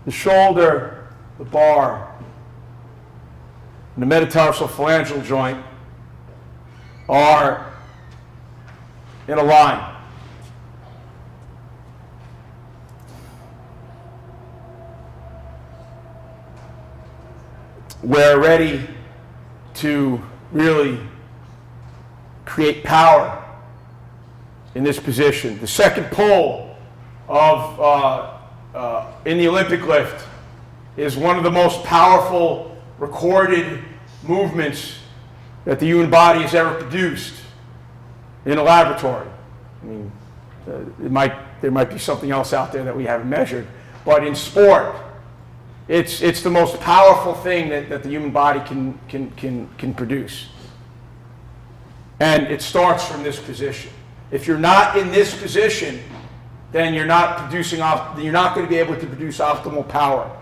the shoulder, the bar, and the metatarsal phalangeal joint are in a line. We're ready to really create power in this position. The second pole of in the Olympic lift is one of the most powerful recorded movements that the human body has ever produced in a laboratory. I mean, there might be something else out there that we haven't measured, but in sport, it's the most powerful thing that the human body can produce. And it starts from this position. If you're not in this position, then you're not going to be able to produce optimal power.